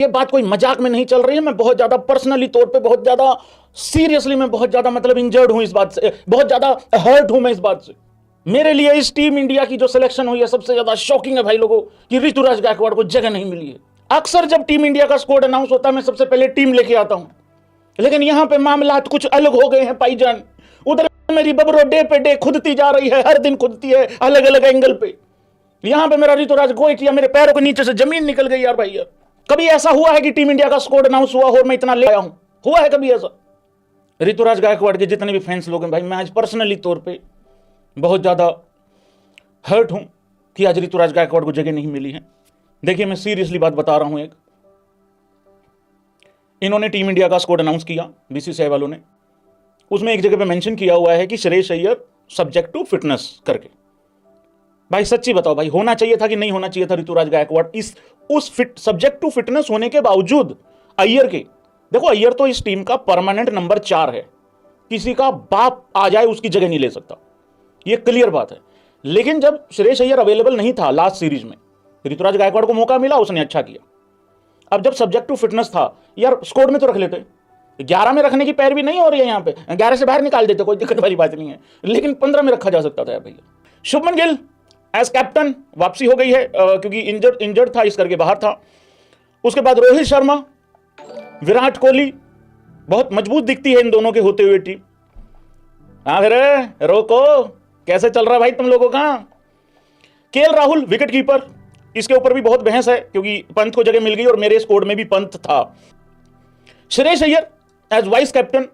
ये बात कोई मजाक में नहीं चल रही है। मैं बहुत ज्यादा पर्सनली तौर पे, बहुत ज्यादा सीरियसली, मैं बहुत ज्यादा मतलब इंजर्ड हूं इस बात से, बहुत ज्यादा हर्ट हूं मैं इस बात से। मेरे लिए इस टीम इंडिया की जो सिलेक्शन हुई है सबसे ज्यादा शॉकिंग है भाई लोगों, कि ऋतुराज गायकवाड़ को जगह नहीं मिली है। अक्सर जब टीम इंडिया का स्क्वाड अनाउंस होता है मैं सबसे पहले टीम लेके आता हूं, लेकिन यहां पे मामलात कुछ अलग हो गए हैं भाईजान। उधर मेरी बबरो डे पे डे खुदती जा रही है, हर दिन खुदती है अलग अलग एंगल पे। यहां पे मेरा ऋतुराज गोइटिया मेरे पैरों के नीचे से जमीन निकल गई यार भाई। कभी ऐसा हुआ है कि टीम इंडिया का स्क्वाड अनाउंस हुआ और मैं इतना ले आया हूं? हुआ है कभी ऐसा? ऋतुराज गायकवाड़ के जितने भी फैंस लोग हैं भाई, मैं आज पर्सनली तौर पे बहुत ज्यादा हर्ट हूं कि आज ऋतुराज गायकवाड़ को जगह नहीं मिली है। देखिए मैं सीरियसली बात बता रहा हूं। एक इन्होंने टीम इंडिया का स्क्वाड अनाउंस किया बीसीसीआई वालों ने, उसमें एक जगह पे मेंशन किया हुआ है कि Shreyas Iyer subject to fitness करके। भाई सच्ची बताओ भाई, होना चाहिए था कि नहीं होना चाहिए था ऋतुराज गायकवाड़ उस सब्जेक्ट टू फिटनेस होने के बावजूद? अय्यर के देखो, अय्यर तो इस टीम का परमानेंट नंबर 4 है, किसी का बाप आ जाए उसकी जगह नहीं ले सकता, ये क्लियर बात है। लेकिन जब श्रेयस अय्यर अवेलेबल नहीं था लास्ट सीरीज में, ऋतुराज गायकवाड़ को मौका मिला, उसने अच्छा किया। अब जब सब्जेक्ट टू फिटनेस था यार, स्क्वाड में तो रख लेते, 11 में रखने की पैरवी नहीं हो रही है यहां पे, 11 से बाहर निकाल देते, कोई दिक्कत वाली बात नहीं है, लेकिन 15 में रखा जा सकता था भैया। शुभमन गिल एज कैप्टन वापसी हो गई है, क्योंकि इंजर्ड था इस करके बाहर था। उसके बाद रोहित शर्मा, विराट कोहली, बहुत मजबूत दिखती है इन दोनों के होते हुए टीम। हाँ फिर रोको, कैसे चल रहा है भाई तुम लोगों का? केएल राहुल विकेट कीपर, इसके ऊपर भी बहुत बहस है क्योंकि पंत को जगह मिल गई और मेरे स्क्वाड में भी पंत था। Shreyas Iyer as vice captain,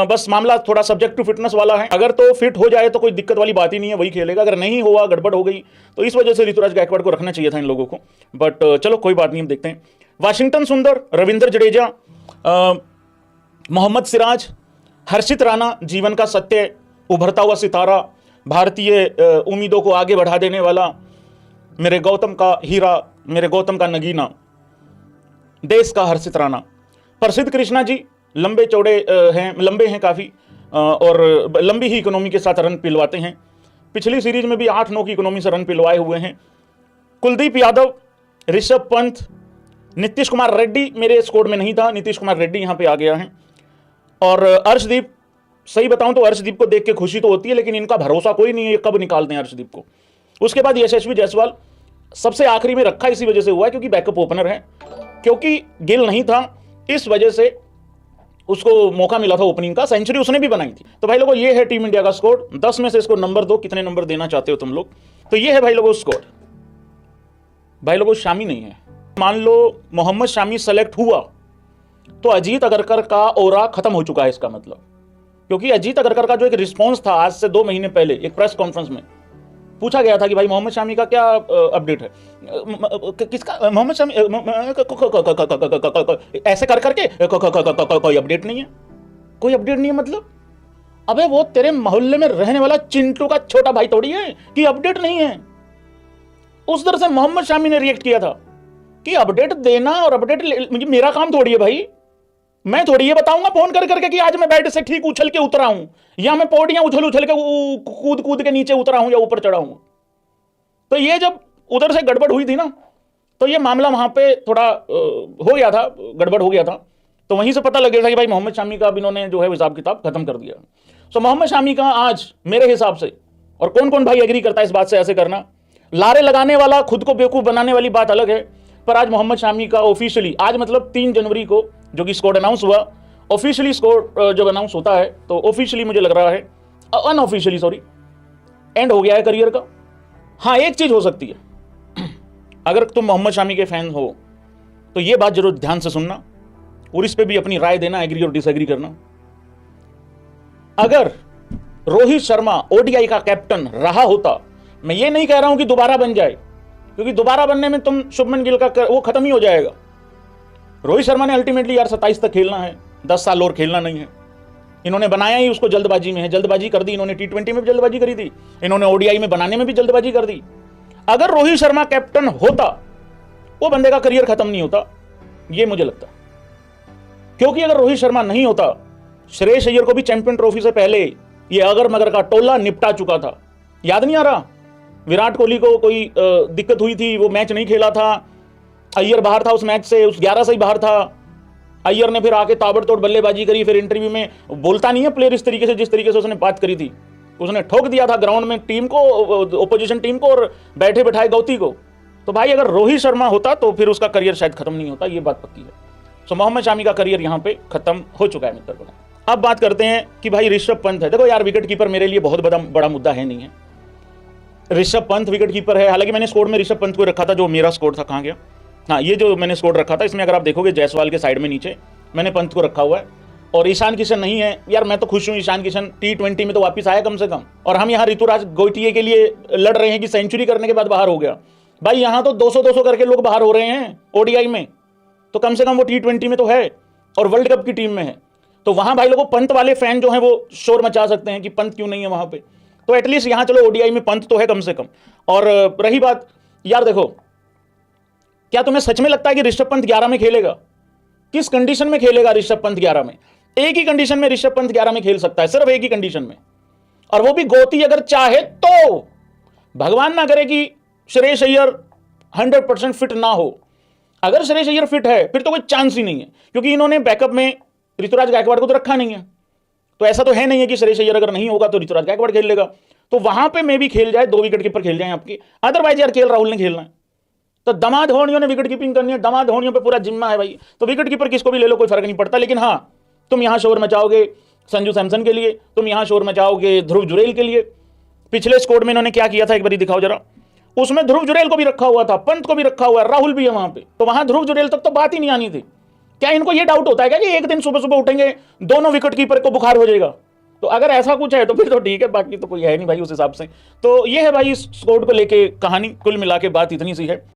बस मामला थोड़ा सब्जेक्ट टू फिटनेस वाला है, अगर तो फिट हो जाए तो कोई दिक्कत वाली बात ही नहीं है, वही खेलेगा। अगर नहीं हुआ, गड़बड़ हो गई, तो इस वजह से ऋतुराज गायकवाड़ को रखना चाहिए था इन लोगों को, बट चलो कोई बात नहीं, हम देखते हैं। वाशिंगटन सुंदर, रविंद्र जडेजा, मोहम्मद सिराज, हर्षित राणा, जीवन का सत्य, उभरता हुआ सितारा, भारतीय उम्मीदों को आगे बढ़ा देने वाला, मेरे गौतम का हीरा, मेरे गौतम का नगीना, देश का हर्षित राणा। प्रसिद्ध कृष्णा जी लंबे चौड़े हैं, लंबे हैं काफ़ी, और लंबी ही इकोनॉमी के साथ रन पिलवाते हैं। पिछली सीरीज में भी 8-9 की इकोनॉमी से रन पिलवाए हुए हैं। कुलदीप यादव, ऋषभ पंत, नीतीश कुमार रेड्डी मेरे स्क्वाड में नहीं था, नीतीश कुमार रेड्डी यहाँ पे आ गया है। और अर्शदीप, सही बताऊं तो अर्शदीप को देख के खुशी तो होती है, लेकिन इनका भरोसा कोई नहीं है, कब निकाल दें अर्शदीप को। उसके बाद यशस्वी जायसवाल सबसे आखिरी में रखा इसी वजह से हुआ है क्योंकि बैकअप ओपनर है, क्योंकि गिल नहीं था इस वजह से उसको मौका मिला था ओपनिंग का, सेंचुरी उसने भी बनाई थी। तो भाई लोगों ये है टीम इंडिया का स्क्वाड। 10 में से इसको नंबर दो, कितने नंबर देना चाहते हो तुम लोग? तो ये है भाई लोगों स्क्वाड। भाई लोगों शामी नहीं है, मान लो मोहम्मद शामी सेलेक्ट हुआ तो अजीत अगरकर का ओरा खत्म हो चुका है इसका मतलब, क्योंकि अजीत अगरकर का जो एक रिस्पॉन्स था आज से 2 महीने पहले एक प्रेस कॉन्फ्रेंस में पूछा गया था कि भाई मोहम्मद शामी का क्या अपडेट है, किसका मोहम्मद शामी, ऐसे कर करके कोई अपडेट नहीं है, कोई अपडेट नहीं है मतलब, अबे वो तेरे मोहल्ले में रहने वाला चिंटू का छोटा भाई थोड़ी है कि अपडेट नहीं है। उस तरह से मोहम्मद शामी ने रिएक्ट किया था कि अपडेट देना और अपडेट मेरा काम थोड़ी है भाई, मैं थोड़ी ये बताऊंगा फोन कर करके कि आज मैं बेड से ठीक उछल के उतरा हूं, या मैं पौड़ियां उछल उछल के कूद कूद के नीचे उतरा हूं या ऊपर चढ़ा हूं। तो ये जब उधर से गड़बड़ हुई थी ना, तो ये मामला वहां पे थोड़ा हो गया था, गड़बड़ हो गया था। तो वहीं से पता लग गया था कि भाई मोहम्मद शामी का अब इन्होंने जो है हिसाब किताब खत्म कर दिया। तो मोहम्मद शामी का आज मेरे हिसाब से, और कौन कौन भाई एग्री करता है इस बात से, ऐसे करना, लारे लगाने वाला खुद को बेवकूफ बनाने वाली बात अलग है, पर आज मोहम्मद शामी का ऑफिशियली, आज मतलब 3 जनवरी को जो कि स्क्वाड अनाउंस हुआ, ऑफिशियली स्क्वाड जब अनाउंस होता है तो ऑफिशियली मुझे लग रहा है, अनऑफिशियली सॉरी, एंड हो गया है करियर का। हाँ एक चीज हो सकती है, अगर तुम मोहम्मद शामी के फैन हो तो ये बात जरूर ध्यान से सुनना और इस पे भी अपनी राय देना, एग्री और डिसएग्री करना। अगर रोहित शर्मा ओडीआई का कैप्टन रहा होता, मैं ये नहीं कह रहा हूं कि दोबारा बन जाए, क्योंकि दोबारा बनने में तुम शुभमन गिल का वो खत्म ही हो जाएगा। रोहित शर्मा ने अल्टीमेटली यार 27 तक खेलना है, 10 साल और खेलना नहीं है। इन्होंने बनाया ही उसको जल्दबाजी में है, जल्दबाजी कर दी इन्होंने, T20 में भी जल्दबाजी करी थी, इन्होंने ओडीआई में बनाने में भी जल्दबाजी कर दी। अगर रोहित शर्मा कैप्टन होता, वो बंदे का करियर खत्म नहीं होता, ये मुझे लगता। क्योंकि अगर रोहित शर्मा नहीं होता, श्रेयस अय्यर को भी चैंपियन ट्रॉफी से पहले ये अगर मगर का टोला निपटा चुका था। याद नहीं आ रहा, विराट कोहली को कोई दिक्कत हुई थी, वो मैच नहीं खेला था, अय्यर बाहर था उस मैच से, उस 11 से ही बाहर था। अय्यर ने फिर आके ताबड़तोड़ बल्लेबाजी करी, फिर इंटरव्यू में बोलता नहीं है प्लेयर इस तरीके से जिस तरीके से उसने बात करी थी, उसने ठोक दिया था ग्राउंड में टीम को, ओपोजिशन टीम को, और बैठे बैठाए गौती को। तो भाई अगर रोहित शर्मा होता तो फिर उसका करियर शायद खत्म नहीं होता, ये बात पक्की है। सो मोहम्मद शामी का करियर यहाँ पे खत्म हो चुका है मित्रों। अब बात करते हैं कि भाई ऋषभ पंत है। देखो यार, विकेट कीपर मेरे लिए बहुत बड़ा मुद्दा है नहीं है। ऋषभ पंत विकेट कीपर है, हालांकि मैंने स्कोर में ऋषभ पंत को रखा था, जो मेरा स्कोर था कहाँ गया, हाँ ये जो मैंने स्कोर रखा था, इसमें अगर आप देखोगे जायसवाल के साइड में नीचे मैंने पंत को रखा हुआ है, और ईशान किशन नहीं है। यार मैं तो खुश हूँ, ईशान किशन T20 में तो वापस आया कम से कम, और हम यहाँ ऋतुराज गोइटिये के लिए लड़ रहे हैं कि सेंचुरी करने के बाद बाहर हो गया। भाई यहाँ तो 200-200 करके लोग बाहर हो रहे हैं ODI में, तो कम से कम वो T20 में तो है और वर्ल्ड कप की टीम में है। तो वहां भाई लोगों, पंत वाले फैन जो हैं वो शोर मचा सकते हैं कि पंत क्यों नहीं है वहां पे, तो एटलीस्ट यहाँ चलो ODI में पंत तो है कम से कम। और रही बात, यार देखो, क्या तुम्हें सच में लगता है कि ऋषभ पंत 11 में खेलेगा? किस कंडीशन में खेलेगा ऋषभ पंत 11 में? एक ही कंडीशन में ऋषभ पंत 11 में खेल सकता है, सिर्फ एक ही कंडीशन में, और वो भी गोती अगर चाहे तो। भगवान ना करे कि श्रेयस अय्यर 100% फिट ना हो। अगर श्रेयस अय्यर फिट है फिर तो कोई चांस ही नहीं है, क्योंकि इन्होंने बैकअप में ऋतुराज गायकवाड़ को तो रखा नहीं है। तो ऐसा तो है नहीं है कि श्रेयस अय्यर अगर नहीं होगा तो ऋतुराज गायकवाड़ खेल लेगा, तो वहां पे मे भी खेल जाए, 2 विकेट कीपर खेल जाए आपकी। अदरवाइज यार KL राहुल ने खेलना है, तो दमाद धोनियों ने विकेट कीपिंग करनी है, दमाद धोनियों पे पूरा जिम्मा है भाई। तो विकेट कीपर किसको भी ले लो, कोई फर्क नहीं पड़ता। लेकिन हाँ, तुम यहां शोर मचाओगे संजू सैमसन के लिए, तुम यहां शोर मचाओगे ध्रुव जुरेल के लिए। पिछले स्कोर में इन्होंने क्या किया था एक बार दिखाओ जरा, उसमें ध्रुव जुरेल को भी रखा हुआ था, पंत को भी रखा हुआ है, राहुल भी है वहां पे, तो वहां ध्रुव जुरेल तक तो बात ही नहीं आनी थी। क्या इनको ये डाउट होता है क्या कि एक दिन सुबह सुबह उठेंगे दोनों विकेट कीपर को बुखार हो जाएगा? तो अगर ऐसा कुछ है तो फिर तो ठीक है, बाकी तो कोई है नहीं भाई उस हिसाब से। तो ये है भाई इस स्कोर को लेके कहानी, कुल मिला के बात इतनी सी है।